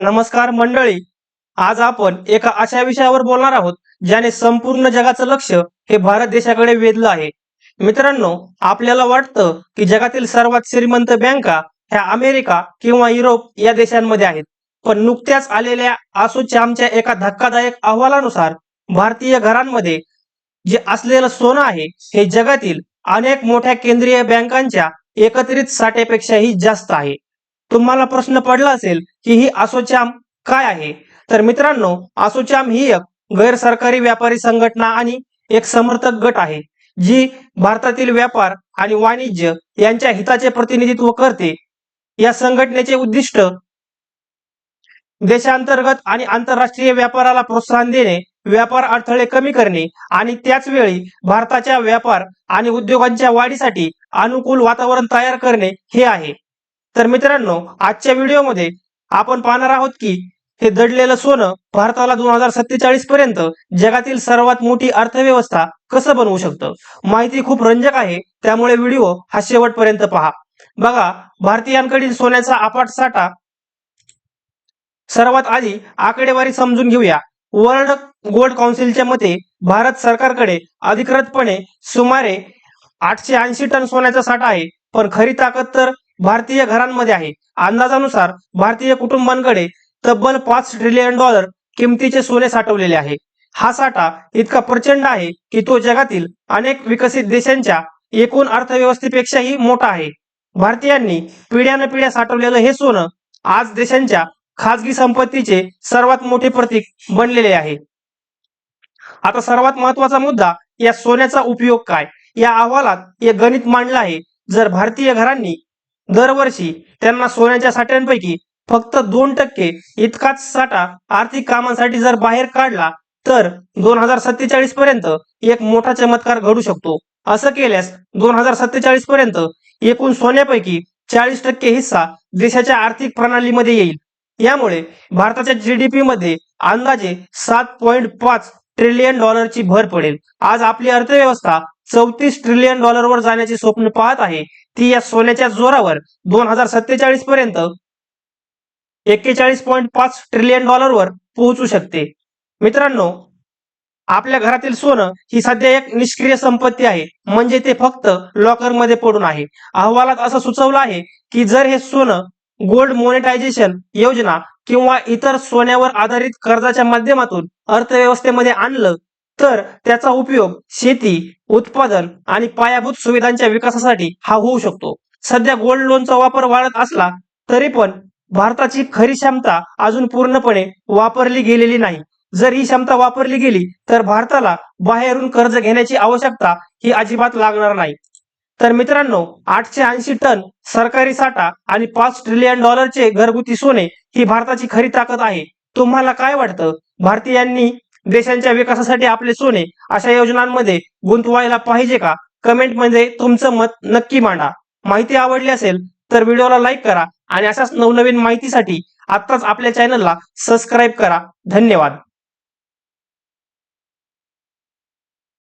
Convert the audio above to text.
नमस्कार मंडळी, आज आपण एका अशा विषयावर बोलणार आहोत ज्याने संपूर्ण जगाचं लक्ष हे भारत देशाकडे वेधलं आहे। मित्रांनो, आपल्याला वाटतं की जगातील सर्वात श्रीमंत बँका ह्या अमेरिका किंवा युरोप या देशांमध्ये आहेत, पण नुकत्याच आलेल्या असोचॅमच्या एका धक्कादायक अहवालानुसार भारतीय घरांमध्ये जे असलेलं सोनं आहे हे जगातील अनेक मोठ्या केंद्रीय बँकांच्या एकत्रित साठ्यापेक्षाही जास्त आहे। तुम्हाला प्रश्न पडला असेल की ही असोचॅम काय आहे? तर मित्रांनो, असोचॅम ही एक गैर सरकारी व्यापारी संघटना आणि एक समर्थक गट आहे जी भारतातील व्यापार आणि वाणिज्य यांच्या हिताचे प्रतिनिधित्व करते। या संघटनेचे उद्दिष्ट देशांतर्गत आणि आंतरराष्ट्रीय व्यापाराला प्रोत्साहन देणे, व्यापार अडथळे कमी करणे आणि त्याच वेळी भारताच्या व्यापार आणि उद्योगांच्या वाढीसाठी अनुकूल वातावरण तयार करणे हे आहे। तर मित्रांनो, आजच्या व्हिडिओमध्ये आपण पाहणार आहोत की हे दडलेलं सोनं भारताला 2047 पर्यंत जगातील सर्वात मोठी अर्थव्यवस्था कसं बनवू शकतं। माहिती खूप रंजक आहे, त्यामुळे व्हिडिओ हा शेवटपर्यंत पहा। बघा, भारतीयांकडील सोन्याचा अफाट साठा। सर्वात आधी आकडेवारी समजून घेऊया। वर्ल्ड गोल्ड काउन्सिलच्या मते भारत सरकारकडे अधिकृतपणे सुमारे 880 टन सोन्याचा साठा आहे, पण खरी ताकद तर भारतीय घरांमध्ये आहे। अंदाजानुसार भारतीय कुटुंबांकडे तब्बल $5 ट्रिलियन किमतीचे सोने साठवलेले आहे। हा साठा इतका प्रचंड आहे की तो जगातील अनेक विकसित देशांच्या एकूण अर्थव्यवस्थेपेक्षाही मोठा आहे। भारतीयांनी पिढ्यानपिढ्या साठवलेलं हे सोनं आज देशांच्या खासगी संपत्तीचे सर्वात मोठे प्रतीक बनलेले आहे। आता सर्वात महत्वाचा मुद्दा, या सोन्याचा उपयोग काय? या अहवालात एक गणित मांडलं आहे। जर भारतीय घरांनी दरवर्षी त्यांना सोन्याच्या साठ्यांपैकी फक्त 2% इतकाच साठा आर्थिक कामांसाठी जर बाहेर काढला तर 2047 पर्यंत एक मोठा चमत्कार घडू शकतो। असं केल्यास 2047 पर्यंत एकूण सोन्यापैकी 40% हिस्सा देशाच्या आर्थिक प्रणालीमध्ये येईल। यामुळे भारताच्या जीडीपी मध्ये अंदाजे $7.5 ट्रिलियन ची भर पडेल। आज आपली अर्थव्यवस्था $34 ट्रिलियन वर जाण्याचे स्वप्न पाहत आहे, ती या सोन्याच्या जोरावर 2047 पर्यंत 41.5 ट्रिलियन वर पोहोचू शकते। मित्रांनो, आपल्या घरातील सोनं ही सध्या एक निष्क्रिय संपत्ती आहे, म्हणजे ते फक्त लॉकर मध्ये पडून आहे। अहवालात असं सुचवलं आहे की जर हे सोनं गोल्ड मोनेटायझेशन योजना किंवा इतर सोन्यावर आधारित कर्जाच्या माध्यमातून अर्थव्यवस्थेमध्ये आणलं तर त्याचा उपयोग शेती, उत्पादन आणि पायाभूत सुविधांच्या विकासासाठी हा होऊ शकतो। सध्या गोल्ड लोनचा वापर वाढत असला तरी पण भारताची खरी क्षमता अजून पूर्णपणे वापरली गेलेली नाही। जर ही क्षमता वापरली गेली तर भारताला बाहेरून कर्ज घेण्याची आवश्यकता ही अजिबात लागणार नाही। तर मित्रांनो, 880 टन सरकारी साठा आणि $5 ट्रिलियन चे घरगुती सोने ही भारताची खरी ताकद आहे। तुम्हाला काय वाटतं? भारतीयांनी देशांच्या विकासासाठी आपले सोने अशा योजनांमध्ये गुंतवायला पाहिजे का? कमेंट मध्ये तुमचं मत नक्की मांडा। माहिती आवडली असेल तर व्हिडिओला लाईक करा आणि अशाच नवनवीन माहितीसाठी आत्ताच आपल्या चॅनलला सबस्क्राईब करा। धन्यवाद।